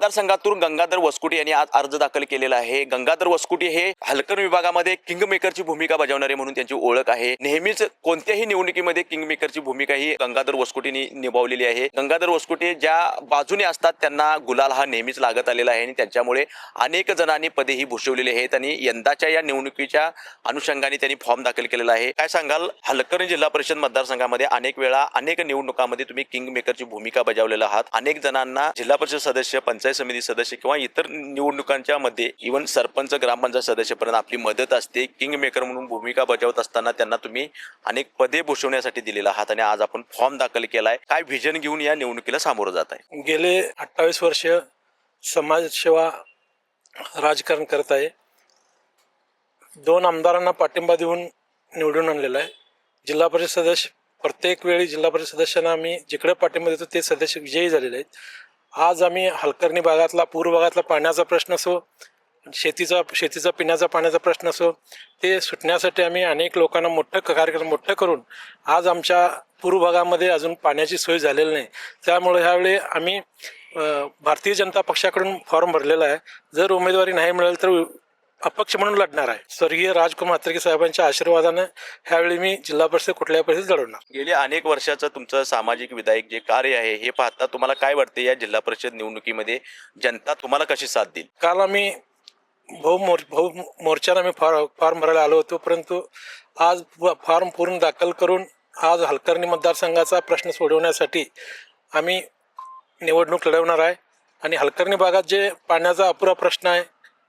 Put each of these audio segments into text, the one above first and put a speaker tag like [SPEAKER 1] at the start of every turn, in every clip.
[SPEAKER 1] मतदारसंघातून गंगाधर वसकुटे यांनी आज अर्ज दाखल केलेला आहे। गंगाधर वसकुटे हे हलकर्णी विभागामध्ये किंगमेकरची भूमिका बजावणारे म्हणून त्यांची ओळख आहे। नेहमीच कोणत्याही निवडणुकीमध्ये किंगमेकरची भूमिका ही गंगाधर वसकुटेंनी निभावलेली आहे। गंगाधर वसकुटे ज्या बाजूने असतात त्यांना गुलाल हा नेहमीच लागत आलेला आहे आणि त्यांच्यामुळे अनेक जणांनी पदे ही भूषवलेली आहेत आणि यंदाच्या या निवडणुकीच्या अनुषंगाने त्यांनी फॉर्म दाखल केलेला आहे। काय सांगाल, हलकर्णी जिल्हा परिषद मतदारसंघामध्ये अनेक वेळा अनेक निवडणुकांमध्ये तुम्ही किंगमेकरची भूमिका बजावलेला आहात। अनेक जणांना जिल्हा परिषद सदस्य, पंचायत समिती सदस्य किंवा इतर निवडणुकांच्या मध्ये इव्हन सरपंच, ग्रामपंचायत सदस्यपर्यंत आपली मदत असते। किंगमेकर म्हणून भूमिका बजावत असताना त्यांना तुम्ही अनेक पदे भूषवण्यासाठी दिलेला आहात आणि आज आपण फॉर्म दाखल केलाय। काय व्हिजन घेऊन या निवडणुकीला सामोरं जात आहे?
[SPEAKER 2] गेले 28 वर्ष समाजसेवा राजकारण करत आहे। 2 आमदारांना पाठिंबा देऊन निवडून आणलेला आहे। जिल्हा परिषद सदस्य प्रत्येक वेळी जिल्हा परिषद सदस्यांना आम्ही जिकडे पाठिंबा देतो ते सदस्य विजयी झालेले आहेत। आज आम्ही हलकर्णी भागातला, पूर्व भागातला पाण्याचा प्रश्न असो, शेतीचा पिण्याचा पाण्याचा प्रश्न असो, ते सुटण्यासाठी आम्ही अनेक लोकांना कार्यक्रम करून आज आमच्या पूर्व भागामध्ये अजून पाण्याची सोय झालेली नाही। त्यामुळे ह्यावेळी आम्ही भारतीय जनता पक्षाकडून फॉर्म भरलेला आहे। जर उमेदवारी नाही मिळेल तर अपक्ष म्हणून लढणार आहे। स्वर्गीय राजकुमार हातर्गे साहेबांच्या आशीर्वादाने ह्यावेळी मी जिल्हा परिषद कुठल्याही परिस्थितीत लढवणार।
[SPEAKER 1] गेल्या अनेक वर्षाचं तुमचं सामाजिक विधायक जे कार्य आहे हे पाहता तुम्हाला काय वाटते, या जिल्हा परिषद निवडणुकीमध्ये जनता तुम्हाला कशी साथ देईल?
[SPEAKER 2] काल आम्ही भाऊ मोर्चाला मी फॉर्म भरायला आलो होतो, परंतु आज फॉर्म पूर्ण दाखल करून आज हलकर्णी मतदारसंघाचा प्रश्न सोडवण्यासाठी आम्ही निवडणूक लढवणार आहे। आणि हलकर्णी भागात जे पाण्याचा अपुरा प्रश्न आहे,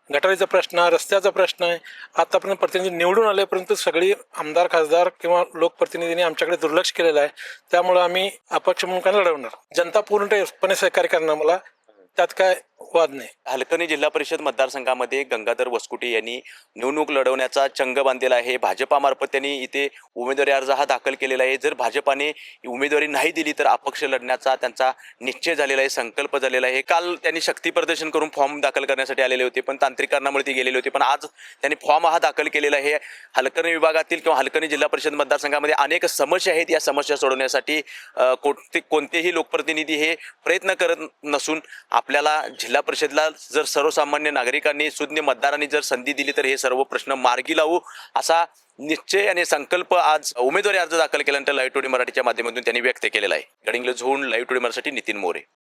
[SPEAKER 2] गटारीचा प्रश्न, रस्त्याचा प्रश्न आहे, आतापर्यंत प्रतिनिधी निवडून आले परंतु सगळी आमदार, खासदार किंवा लोकप्रतिनिधींनी आमच्याकडे दुर्लक्ष केलेलं आहे। त्यामुळे आम्ही अपक्ष म्हणून लढवणार। जनता पूर्णपणे सहकार्य करणार, मला त्यात काय वाद नाही।
[SPEAKER 1] हलकर्णी जिल्हा परिषद मतदारसंघामध्ये गंगाधर वसकुटे यांनी निवडणूक लढवण्याचा चंग बांधलेला आहे। भाजपामार्फत त्यांनी इथे उमेदवारी अर्ज हा दाखल केलेला आहे। जर भाजपाने उमेदवारी नाही दिली तर अपक्ष लढण्याचा त्यांचा निश्चय झालेला आहे, संकल्प झालेला आहे। काल त्यांनी शक्ती प्रदर्शन करून फॉर्म दाखल करण्यासाठी आलेले होते, पण तांत्रिक कारणामुळे ते गेलेले होते। पण आज त्यांनी फॉर्म हा दाखल केलेला आहे। हलकर्णी विभागातील किंवा हलकर्णी जिल्हा परिषद मतदारसंघामध्ये अनेक समस्या आहेत। या समस्या सोडवण्यासाठी कोणतेही लोकप्रतिनिधी हे प्रयत्न करत नसून आपल्याला जिल्हा परिषदला जर सर्वसामान्य नागरिकांनी, सुज्ञ मतदारांनी जर संधी दिली तर हे सर्व प्रश्न मार्गी लावू असा निश्चय आणि संकल्प आज उमेदवारी अर्ज दाखल केल्यानंतर लाईव्ह टुडे मराठीच्या माध्यमातून त्यांनी व्यक्त केलेला आहे। गडिंग्लज झोन, लाईव्ह टुडे मराठीसाठी नितीन मोरे।